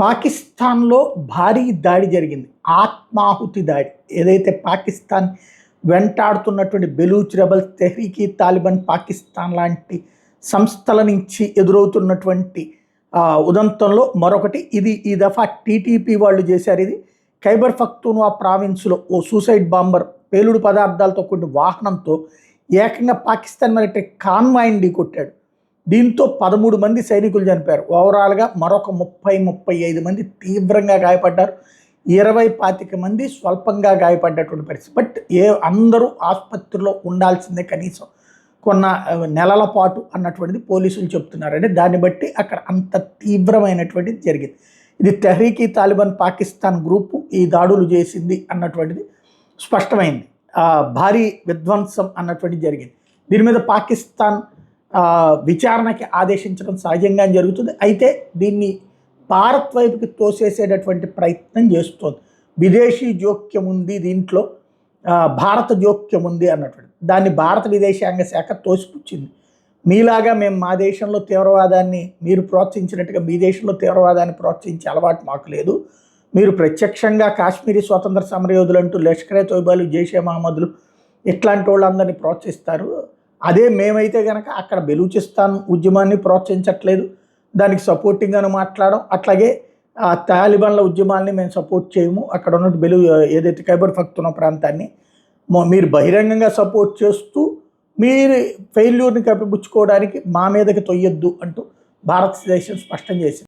పాకిస్తాన్లో భారీ దాడి జరిగింది. ఆత్మాహుతి దాడి. ఏదైతే పాకిస్తాన్ వెంటాడుతున్నటువంటి బెలూచ్ రెబల్స్, తెహ్రీకి తాలిబాన్ పాకిస్తాన్ లాంటి సంస్థల నుంచి ఎదురవుతున్నటువంటి ఉదంతంలో మరొకటి ఇది. ఈ దఫా టీటీపీ వాళ్ళు చేశారు. ఇది ఖైబర్ పఖ్తూన్వా ప్రావిన్స్లో ఓ సూసైడ్ బాంబర్ పేలుడు పదార్థాలతో కూడిన వాహనంతో ఏకంగా పాకిస్తాన్ మిలిటరీ కాన్వాయ్ని ఢీకొట్టాడు. దీంతో 13 మంది సైనికులు చనిపోయారు. ఓవరాల్గా మరొక 30-35 మంది తీవ్రంగా గాయపడ్డారు. 20-25 మంది స్వల్పంగా గాయపడ్డటువంటి పరిస్థితి. బట్ అందరూ ఆసుపత్రిలో ఉండాల్సిందే కనీసం కొన్న నెలల పాటు అన్నటువంటిది పోలీసులు చెప్తున్నారు. అంటే దాన్ని బట్టి అక్కడ అంత తీవ్రమైనటువంటిది జరిగింది. ఇది తెహ్రీకి తాలిబాన్ పాకిస్తాన్ గ్రూపు ఈ దాడులు చేసింది అన్నటువంటిది స్పష్టమైంది. భారీ విధ్వంసం అన్నటువంటిది జరిగింది. దీని మీద పాకిస్తాన్ విచారణకి ఆదేశించడం సహజంగా జరుగుతుంది. అయితే దీన్ని భారత్ వైపుకి తోసేసేటటువంటి ప్రయత్నం చేస్తోంది. విదేశీ జోక్యం ఉంది దీంట్లో, భారత జోక్యం ఉంది అన్నటువంటి దాన్ని భారత విదేశాంగ శాఖ తోసిపుచ్చింది. మీలాగా మేము మా దేశంలో తీవ్రవాదాన్ని మీరు ప్రోత్సహించినట్టుగా మీ దేశంలో తీవ్రవాదాన్ని ప్రోత్సహించే అలవాటు మాకు లేదు. మీరు ప్రత్యక్షంగా కాశ్మీరీ స్వతంత్ర సమరయోధులు అంటూ లష్కరే తోయిబాలు, జైషే మహమ్మద్లు ఇట్లాంటి వాళ్ళందరినీ ప్రోత్సహిస్తారు. అదే మేమైతే కనుక అక్కడ బెలూచిస్తాన్ ఉద్యమాన్ని ప్రోత్సహించట్లేదు, దానికి సపోర్టింగ్గాను మాట్లాడడం, అట్లాగే తాలిబాన్ల ఉద్యమాల్ని మేము సపోర్ట్ చేయము, అక్కడ ఉన్న ఏదైతే ఖైబర్ పఖ్తూన్వా ప్రాంతాన్ని మీరు బహిరంగంగా సపోర్ట్ చేస్తూ మీరు ఫెయిల్యూర్ని కప్పిపుచ్చుకోవడానికి మా మీదకి తొయ్యొద్దు అంటూ భారతదేశం స్పష్టం చేసింది.